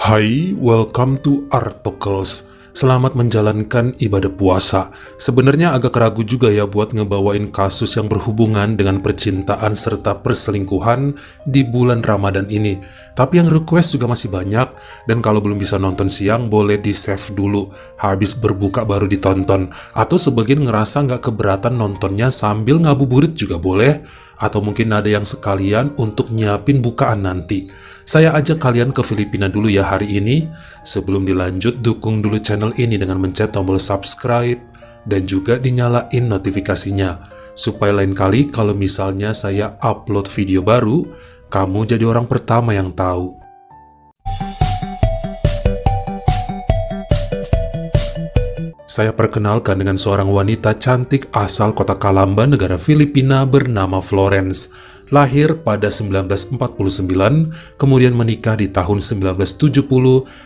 Hai, welcome to Artocles. Selamat menjalankan ibadah puasa. Sebenarnya agak ragu juga ya buat ngebawain kasus yang berhubungan dengan percintaan serta perselingkuhan di bulan Ramadan ini. Tapi yang request juga masih banyak, dan kalau belum bisa nonton siang boleh di save dulu, habis berbuka baru ditonton. Atau sebagian ngerasa nggak keberatan nontonnya sambil ngabuburit juga boleh, atau mungkin ada yang sekalian untuk nyiapin bukaan nanti. Saya ajak kalian ke Filipina dulu ya hari ini. Sebelum dilanjut, dukung dulu channel ini dengan mencet tombol subscribe dan juga dinyalain notifikasinya, supaya lain kali kalau misalnya saya upload video baru, kamu jadi orang pertama yang tahu. Saya perkenalkan dengan seorang wanita cantik asal kota Calamba, negara Filipina bernama Florence. Lahir pada 1949, kemudian menikah di tahun 1970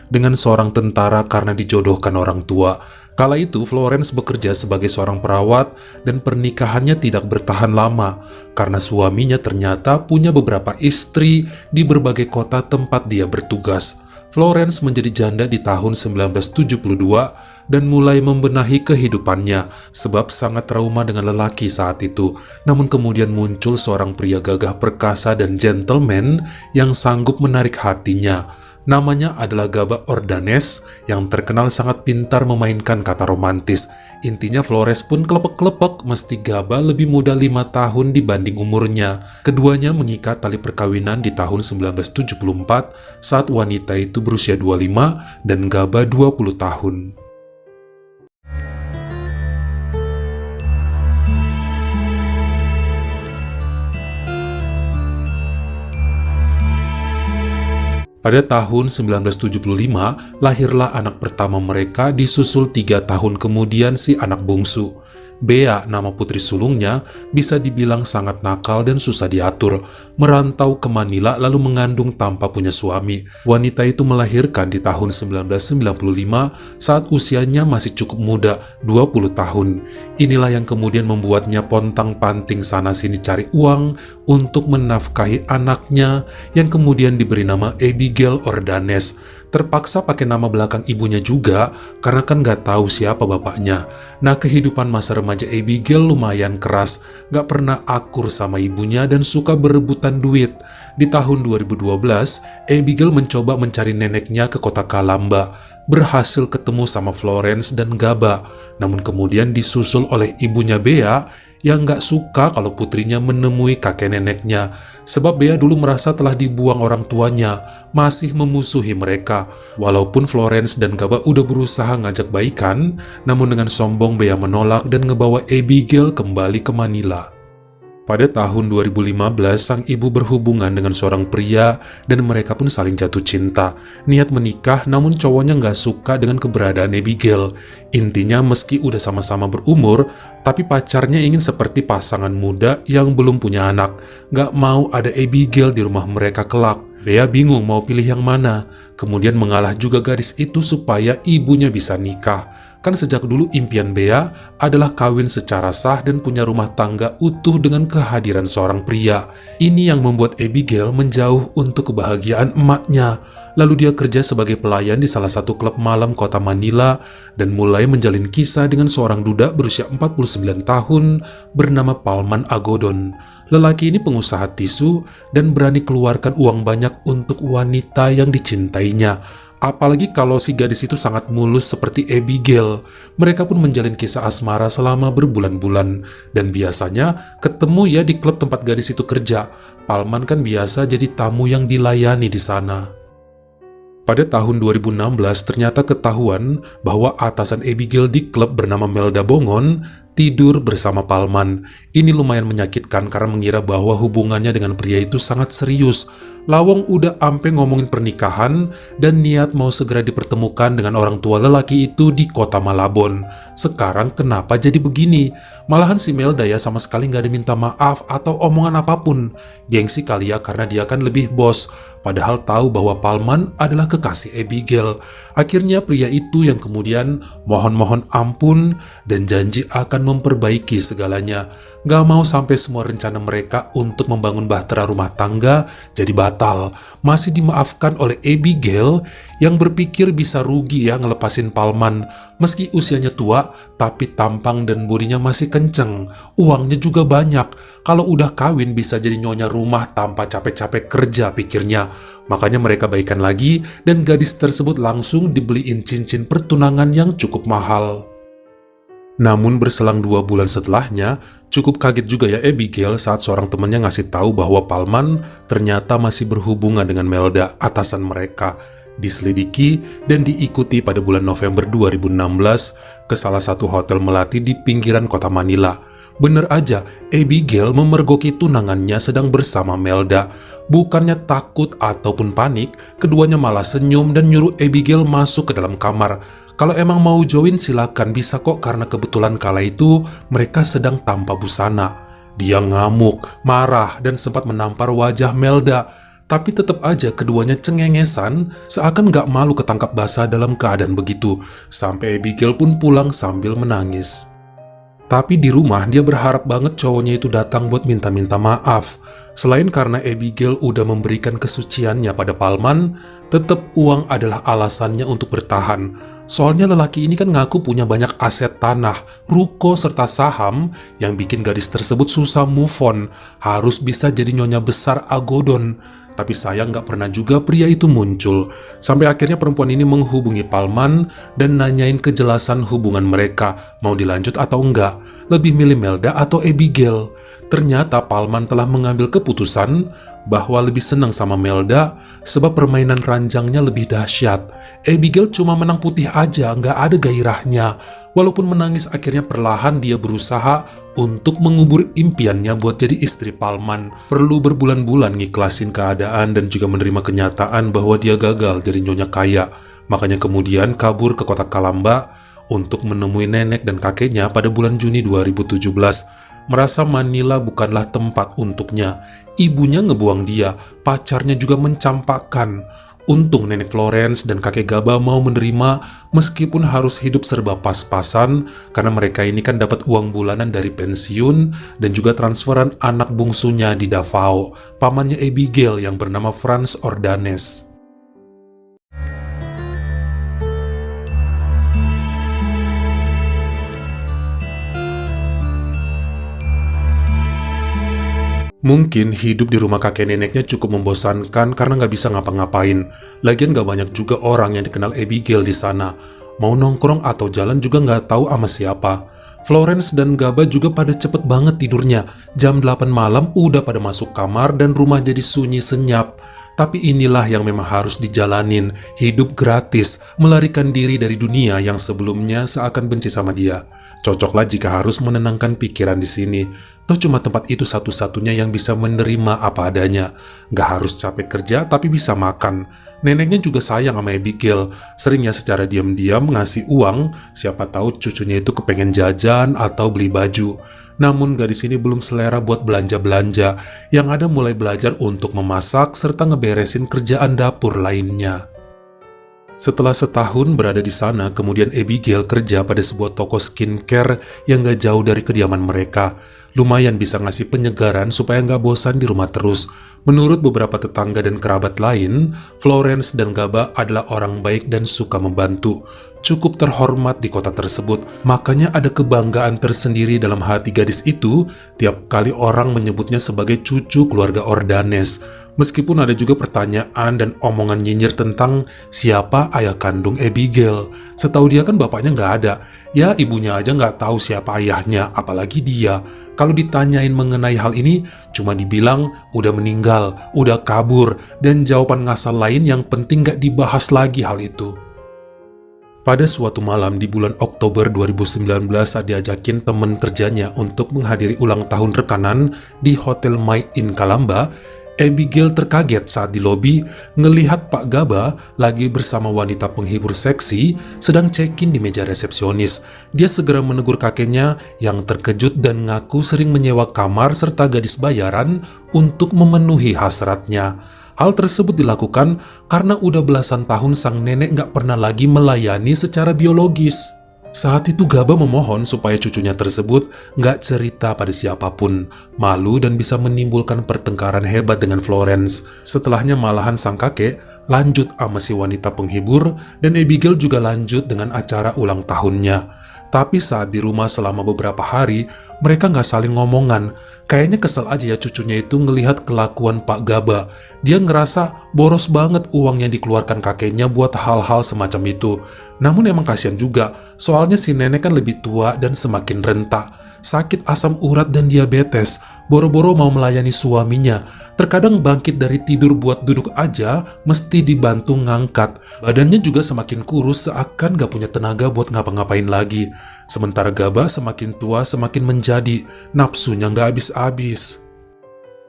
dengan seorang tentara karena dijodohkan orang tua. Kala itu, Florence bekerja sebagai seorang perawat dan pernikahannya tidak bertahan lama karena suaminya ternyata punya beberapa istri di berbagai kota tempat dia bertugas. Florence menjadi janda di tahun 1972 dan mulai membenahi kehidupannya sebab sangat trauma dengan lelaki saat itu. Namun kemudian muncul seorang pria gagah perkasa dan gentleman yang sanggup menarik hatinya. Namanya adalah Gaba Ordanes yang terkenal sangat pintar memainkan kata romantis. Intinya Flores pun kelepek-kelepek mesti Gaba lebih muda 5 tahun dibanding umurnya. Keduanya mengikat tali perkawinan di tahun 1974 saat wanita itu berusia 25 dan Gaba 20 tahun. Pada tahun 1975, lahirlah anak pertama mereka disusul 3 tahun kemudian si anak bungsu. Bea, nama putri sulungnya, bisa dibilang sangat nakal dan susah diatur. Merantau ke Manila lalu mengandung tanpa punya suami. Wanita itu melahirkan di tahun 1995 saat usianya masih cukup muda, 20 tahun. Inilah yang kemudian membuatnya pontang-panting sana-sini cari uang untuk menafkahi anaknya yang kemudian diberi nama Abigail Ordanes. Terpaksa pakai nama belakang ibunya juga karena kan nggak tahu siapa bapaknya. Nah, kehidupan masa remaja Abigail lumayan keras, nggak pernah akur sama ibunya dan suka berebutan duit. Di tahun 2012, Abigail mencoba mencari neneknya ke kota Calamba. Berhasil ketemu sama Florence dan Gaba, namun kemudian disusul oleh ibunya Bea yang nggak suka kalau putrinya menemui kakek neneknya. Sebab Bea dulu merasa telah dibuang orang tuanya, masih memusuhi mereka. Walaupun Florence dan Gaba udah berusaha ngajak baikan, namun dengan sombong Bea menolak dan ngebawa Abigail kembali ke Manila. Pada tahun 2015, sang ibu berhubungan dengan seorang pria dan mereka pun saling jatuh cinta. Niat menikah, namun cowoknya nggak suka dengan keberadaan Abigail. Intinya meski udah sama-sama berumur, tapi pacarnya ingin seperti pasangan muda yang belum punya anak. Nggak mau ada Abigail di rumah mereka kelak. Bea bingung mau pilih yang mana. Kemudian mengalah juga gadis itu supaya ibunya bisa nikah. Kan sejak dulu impian Bea adalah kawin secara sah dan punya rumah tangga utuh dengan kehadiran seorang pria. Ini yang membuat Abigail menjauh untuk kebahagiaan emaknya. Lalu dia kerja sebagai pelayan di salah satu klub malam kota Manila dan mulai menjalin kisah dengan seorang duda berusia 49 tahun bernama Palman Agodon. Lelaki ini pengusaha tisu dan berani keluarkan uang banyak untuk wanita yang dicintainya. Apalagi kalau si gadis itu sangat mulus seperti Abigail. Mereka pun menjalin kisah asmara selama berbulan-bulan. Dan biasanya ketemu ya di klub tempat gadis itu kerja. Palman kan biasa jadi tamu yang dilayani di sana. Pada tahun 2016 ternyata ketahuan bahwa atasan Abigail di klub bernama Melda Bongon tidur bersama Palman. Ini lumayan menyakitkan karena mengira bahwa hubungannya dengan pria itu sangat serius. Lawong udah ampe ngomongin pernikahan dan niat mau segera dipertemukan dengan orang tua lelaki itu di kota Malabon. Sekarang kenapa jadi begini? Malahan si Melda ya sama sekali nggak ada minta maaf atau omongan apapun. Gengsi kali ya karena dia kan lebih bos. Padahal tahu bahwa Palman adalah kekasih Abigail. Akhirnya pria itu yang kemudian mohon-mohon ampun dan janji akan memperbaiki segalanya. Gak mau sampai semua rencana mereka untuk membangun bahtera rumah tangga jadi batal. batal, masih dimaafkan oleh Abigail yang berpikir bisa rugi ya ngelepasin Palman. Meski usianya tua, tapi tampang dan bodinya masih kenceng. Uangnya juga banyak. Kalau udah kawin bisa jadi nyonya rumah tanpa capek-capek kerja, pikirnya. Makanya mereka baikan lagi dan gadis tersebut langsung dibeliin cincin pertunangan yang cukup mahal. Namun berselang 2 bulan setelahnya, cukup kaget juga ya Abigail saat seorang temannya ngasih tahu bahwa Palman ternyata masih berhubungan dengan Melda, atasan mereka. Diselidiki dan diikuti pada bulan November 2016 ke salah satu hotel melati di pinggiran kota Manila. Bener aja, Abigail memergoki tunangannya sedang bersama Melda. Bukannya takut ataupun panik, keduanya malah senyum dan nyuruh Abigail masuk ke dalam kamar. Kalau emang mau join silakan, bisa kok, karena kebetulan kala itu mereka sedang tanpa busana. Dia ngamuk, marah, dan sempat menampar wajah Melda. Tapi tetap aja keduanya cengengesan, seakan gak malu ketangkap basah dalam keadaan begitu. Sampai Abigail pun pulang sambil menangis. Tapi di rumah dia berharap banget cowoknya itu datang buat minta-minta maaf. Selain karena Abigail udah memberikan kesuciannya pada Palman, tetap uang adalah alasannya untuk bertahan. Soalnya lelaki ini kan ngaku punya banyak aset tanah, ruko, serta saham yang bikin gadis tersebut susah move on. Harus bisa jadi nyonya besar Agodon. Tapi sayang gak pernah juga pria itu muncul. Sampai akhirnya perempuan ini menghubungi Palman dan nanyain kejelasan hubungan mereka, mau dilanjut atau enggak, lebih milih Melda atau Abigail. Ternyata Palman telah mengambil keputusan bahwa lebih senang sama Melda sebab permainan ranjangnya lebih dahsyat. Abigail cuma menang putih aja, nggak ada gairahnya. Walaupun menangis, akhirnya perlahan dia berusaha untuk mengubur impiannya buat jadi istri Palman. Perlu berbulan-bulan ngiklasin keadaan dan juga menerima kenyataan bahwa dia gagal jadi nyonya kaya. Makanya kemudian kabur ke kota Kalamba untuk menemui nenek dan kakeknya pada bulan Juni 2017. Merasa Manila bukanlah tempat untuknya. Ibunya ngebuang dia, pacarnya juga mencampakkan. Untung nenek Florence dan kakek Gaba mau menerima meskipun harus hidup serba pas-pasan karena mereka ini kan dapat uang bulanan dari pensiun dan juga transferan anak bungsunya di Davao, pamannya Abigail yang bernama Franz Ordanes. Mungkin hidup di rumah kakek neneknya cukup membosankan karena nggak bisa ngapa-ngapain. Lagian nggak banyak juga orang yang dikenal Abigail di sana. Mau nongkrong atau jalan juga nggak tahu sama siapa. Florence dan Gaba juga pada cepet banget tidurnya. Jam 8 malam udah pada masuk kamar dan rumah jadi sunyi senyap. Tapi inilah yang memang harus dijalanin, hidup gratis, melarikan diri dari dunia yang sebelumnya seakan benci sama dia. Cocoklah jika harus menenangkan pikiran di sini. Toh cuma tempat itu satu-satunya yang bisa menerima apa adanya. Gak harus capek kerja tapi bisa makan. Neneknya juga sayang sama Abigail. Seringnya secara diam-diam ngasih uang, siapa tahu cucunya itu kepengen jajan atau beli baju. Namun gadis ini belum selera buat belanja-belanja, yang ada mulai belajar untuk memasak serta ngeberesin kerjaan dapur lainnya. Setelah setahun berada di sana, kemudian Abigail kerja pada sebuah toko skincare yang gak jauh dari kediaman mereka. Lumayan bisa ngasih penyegaran supaya nggak bosan di rumah terus. Menurut beberapa tetangga dan kerabat lain, Florence dan Gaba adalah orang baik dan suka membantu. Cukup terhormat di kota tersebut, makanya ada kebanggaan tersendiri dalam hati gadis itu tiap kali orang menyebutnya sebagai cucu keluarga Ordanes. Meskipun ada juga pertanyaan dan omongan nyinyir tentang siapa ayah kandung Abigail. Setahu dia kan bapaknya nggak ada. Ya ibunya aja nggak tahu siapa ayahnya, apalagi dia. Kalau ditanyain mengenai hal ini, cuma dibilang udah meninggal, udah kabur, dan jawaban ngasal lain yang penting nggak dibahas lagi hal itu. Pada suatu malam di bulan Oktober 2019 saat diajakin teman kerjanya untuk menghadiri ulang tahun rekanan di Hotel My Inn Kalamba, Abigail terkaget saat di lobi ngelihat Pak Gaba lagi bersama wanita penghibur seksi sedang check-in di meja resepsionis. Dia segera menegur kakeknya yang terkejut dan ngaku sering menyewa kamar serta gadis bayaran untuk memenuhi hasratnya. Hal tersebut dilakukan karena udah belasan tahun sang nenek nggak pernah lagi melayani secara biologis. Saat itu Gaba memohon supaya cucunya tersebut nggak cerita pada siapapun, malu dan bisa menimbulkan pertengkaran hebat dengan Florence. Setelahnya malahan sang kakek lanjut sama si wanita penghibur dan Abigail juga lanjut dengan acara ulang tahunnya. Tapi saat di rumah selama beberapa hari, mereka nggak saling ngomongan. Kayaknya kesel aja ya cucunya itu ngelihat kelakuan Pak Gaba. Dia ngerasa boros banget uang yang dikeluarkan kakeknya buat hal-hal semacam itu. Namun emang kasihan juga, soalnya si nenek kan lebih tua dan semakin renta. Sakit asam urat dan diabetes, boro-boro mau melayani suaminya. Terkadang bangkit dari tidur buat duduk aja, mesti dibantu ngangkat. Badannya juga semakin kurus seakan gak punya tenaga buat ngapa-ngapain lagi. Sementara Gaba semakin tua semakin menjadi, nafsunya gak habis-habis.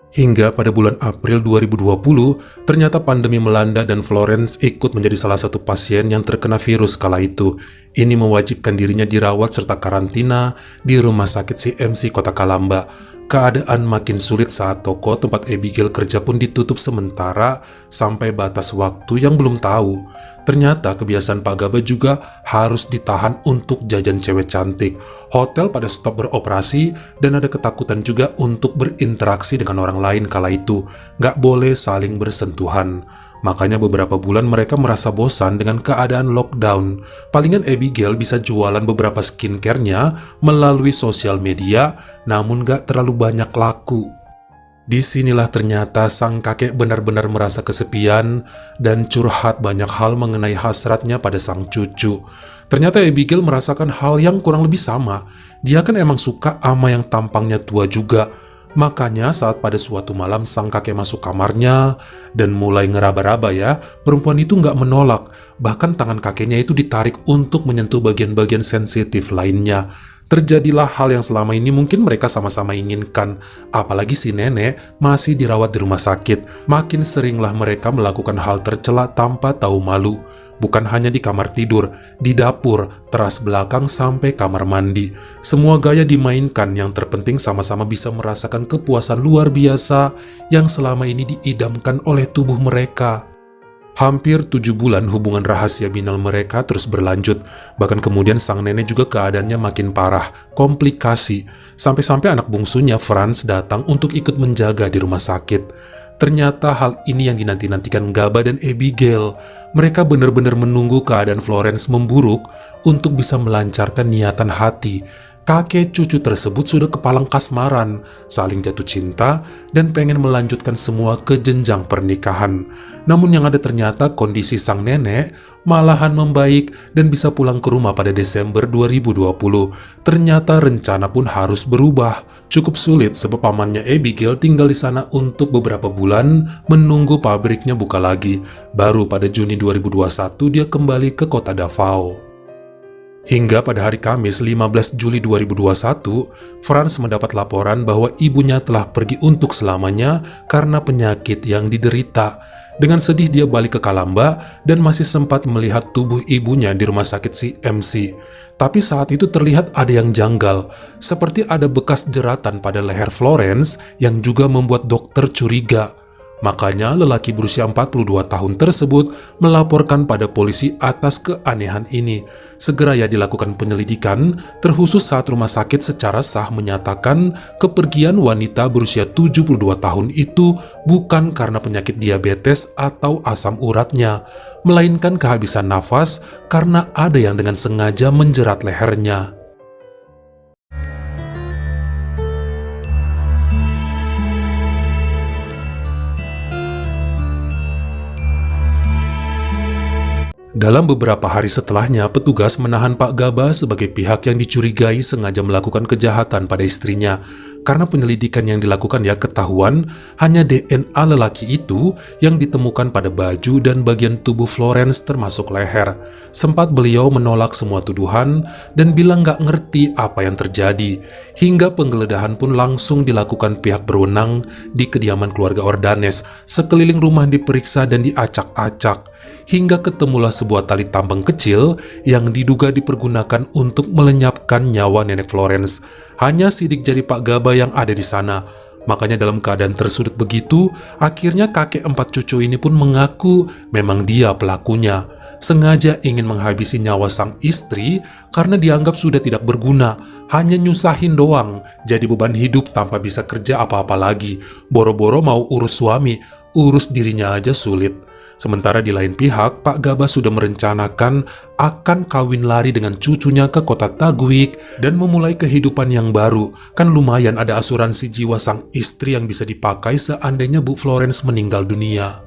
Hingga pada bulan April 2020, ternyata pandemi melanda dan Florence ikut menjadi salah satu pasien yang terkena virus kala itu. Ini mewajibkan dirinya dirawat serta karantina di rumah sakit CMC Kota Kalamba. Keadaan makin sulit saat toko tempat Abigail kerja pun ditutup sementara sampai batas waktu yang belum tahu. Ternyata kebiasaan Pak Gaba juga harus ditahan untuk jajan cewek cantik. Hotel pada stop beroperasi dan ada ketakutan juga untuk berinteraksi dengan orang lain kala itu. Nggak boleh saling bersentuhan. Makanya beberapa bulan mereka merasa bosan dengan keadaan lockdown. Palingan Abigail bisa jualan beberapa skincare-nya melalui sosial media, namun gak terlalu banyak laku. Disinilah ternyata sang kakek benar-benar merasa kesepian dan curhat banyak hal mengenai hasratnya pada sang cucu. Ternyata Abigail merasakan hal yang kurang lebih sama. Dia kan emang suka ama yang tampangnya tua juga. Makanya saat pada suatu malam sang kakek masuk kamarnya dan mulai ngeraba-raba ya, perempuan itu nggak menolak. Bahkan tangan kakeknya itu ditarik untuk menyentuh bagian-bagian sensitif lainnya. Terjadilah hal yang selama ini mungkin mereka sama-sama inginkan. Apalagi si nenek masih dirawat di rumah sakit. Makin seringlah mereka melakukan hal tercela tanpa tahu malu. Bukan hanya di kamar tidur, di dapur, teras belakang sampai kamar mandi. Semua gaya dimainkan, yang terpenting sama-sama bisa merasakan kepuasan luar biasa yang selama ini diidamkan oleh tubuh mereka. Hampir 7 bulan hubungan rahasia binal mereka terus berlanjut. Bahkan kemudian sang nenek juga keadaannya makin parah, komplikasi. Sampai-sampai anak bungsunya Franz datang untuk ikut menjaga di rumah sakit. Ternyata hal ini yang dinanti-nantikan Gaba dan Abigail. Mereka benar-benar menunggu keadaan Florence memburuk untuk bisa melancarkan niatan hati. Kakek cucu tersebut sudah kepalang kasmaran, saling jatuh cinta, dan pengen melanjutkan semua ke jenjang pernikahan. Namun yang ada ternyata kondisi sang nenek malahan membaik dan bisa pulang ke rumah pada Desember 2020. Ternyata rencana pun harus berubah. Cukup sulit sebab pamannya Abigail tinggal di sana untuk beberapa bulan menunggu pabriknya buka lagi. Baru pada Juni 2021 dia kembali ke kota Davao. Hingga pada hari Kamis 15 Juli 2021, Franz mendapat laporan bahwa ibunya telah pergi untuk selamanya karena penyakit yang diderita. Dengan sedih dia balik ke Kalamba dan masih sempat melihat tubuh ibunya di rumah sakit CMC. Tapi saat itu terlihat ada yang janggal, seperti ada bekas jeratan pada leher Florence yang juga membuat dokter curiga. Makanya lelaki berusia 42 tahun tersebut melaporkan pada polisi atas keanehan ini. Segera ya dilakukan penyelidikan, terkhusus saat rumah sakit secara sah menyatakan kepergian wanita berusia 72 tahun itu bukan karena penyakit diabetes atau asam uratnya, melainkan kehabisan nafas karena ada yang dengan sengaja menjerat lehernya. Dalam beberapa hari setelahnya, petugas menahan Pak Gaba sebagai pihak yang dicurigai sengaja melakukan kejahatan pada istrinya. Karena penyelidikan yang dilakukan ya ketahuan, hanya DNA lelaki itu yang ditemukan pada baju dan bagian tubuh Florence termasuk leher. Sempat beliau menolak semua tuduhan dan bilang nggak ngerti apa yang terjadi. Hingga penggeledahan pun langsung dilakukan pihak berwenang di kediaman keluarga Ordanes. Sekeliling rumah diperiksa dan diacak-acak. Hingga ketemulah sebuah tali tambang kecil yang diduga dipergunakan untuk melenyapkan nyawa nenek Florence. Hanya sidik jari Pak Gaba yang ada di sana. Makanya dalam keadaan tersudut begitu, akhirnya kakek 4 cucu ini pun mengaku memang dia pelakunya. Sengaja ingin menghabisi nyawa sang istri karena dianggap sudah tidak berguna, hanya nyusahin doang, jadi beban hidup tanpa bisa kerja apa-apa lagi. Boro-boro mau urus suami, urus dirinya aja sulit. Sementara di lain pihak, Pak Gaba sudah merencanakan akan kawin lari dengan cucunya ke kota Taguig dan memulai kehidupan yang baru. Kan lumayan ada asuransi jiwa sang istri yang bisa dipakai seandainya Bu Florence meninggal dunia.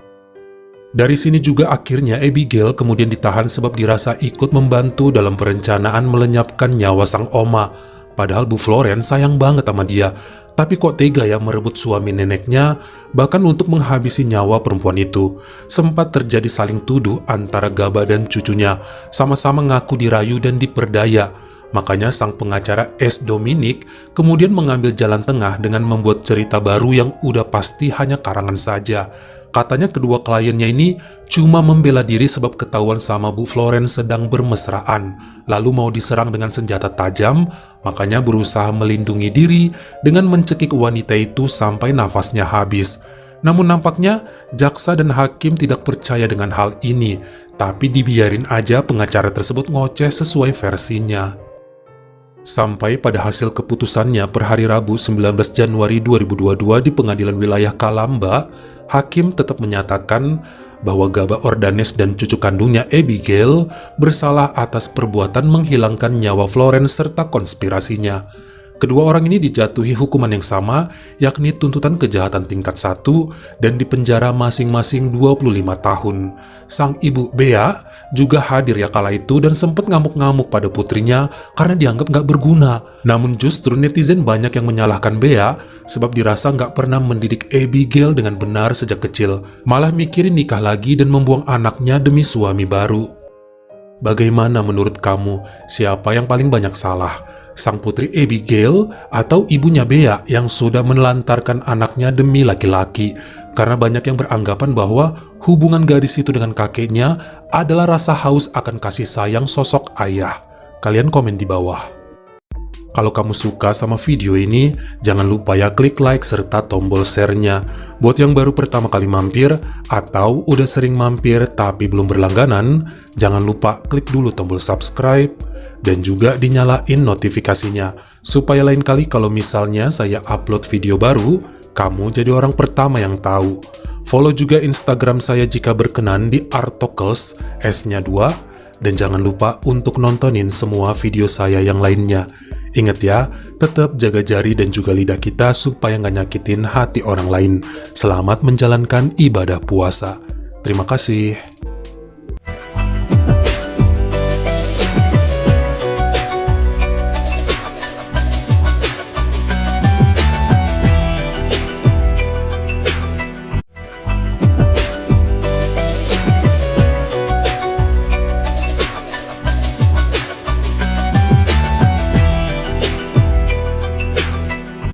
Dari sini juga akhirnya Abigail kemudian ditahan sebab dirasa ikut membantu dalam perencanaan melenyapkan nyawa sang oma. Padahal Bu Florence sayang banget sama dia. Tapi kok tega ya merebut suami neneknya, bahkan untuk menghabisi nyawa perempuan itu. Sempat terjadi saling tuduh antara Gaba dan cucunya, sama-sama ngaku dirayu dan diperdaya. Makanya sang pengacara S. Dominic kemudian mengambil jalan tengah dengan membuat cerita baru yang udah pasti hanya karangan saja. Katanya kedua kliennya ini cuma membela diri sebab ketahuan sama Bu Florence sedang bermesraan, lalu mau diserang dengan senjata tajam, makanya berusaha melindungi diri dengan mencekik wanita itu sampai nafasnya habis. Namun nampaknya jaksa dan hakim tidak percaya dengan hal ini, tapi dibiarin aja pengacara tersebut ngoceh sesuai versinya. Sampai pada hasil keputusannya per hari Rabu 19 Januari 2022 di Pengadilan Wilayah Kalamba, hakim tetap menyatakan bahwa Gaba Ordanes dan cucu kandungnya Abigail bersalah atas perbuatan menghilangkan nyawa Florence serta konspirasinya. Kedua orang ini dijatuhi hukuman yang sama, yakni tuntutan kejahatan tingkat 1 dan dipenjara masing-masing 25 tahun. Sang ibu Bea juga hadir ya kala itu dan sempat ngamuk-ngamuk pada putrinya karena dianggap nggak berguna. Namun justru netizen banyak yang menyalahkan Bea sebab dirasa nggak pernah mendidik Abigail dengan benar sejak kecil. Malah mikirin nikah lagi dan membuang anaknya demi suami baru. Bagaimana menurut kamu, siapa yang paling banyak salah? Sang putri Abigail atau ibunya Bea yang sudah menelantarkan anaknya demi laki-laki? Karena banyak yang beranggapan bahwa hubungan gadis itu dengan kakeknya adalah rasa haus akan kasih sayang sosok ayah. Kalian komen di bawah. Kalau kamu suka sama video ini, jangan lupa ya klik like serta tombol share-nya. Buat yang baru pertama kali mampir, atau udah sering mampir tapi belum berlangganan, jangan lupa klik dulu tombol subscribe, dan juga dinyalain notifikasinya. Supaya lain kali kalau misalnya saya upload video baru, kamu jadi orang pertama yang tahu. Follow juga Instagram saya jika berkenan di Artokels, S-nya 2, dan jangan lupa untuk nontonin semua video saya yang lainnya. Ingat ya, tetap jaga jari dan juga lidah kita supaya nggak nyakitin hati orang lain. Selamat menjalankan ibadah puasa. Terima kasih.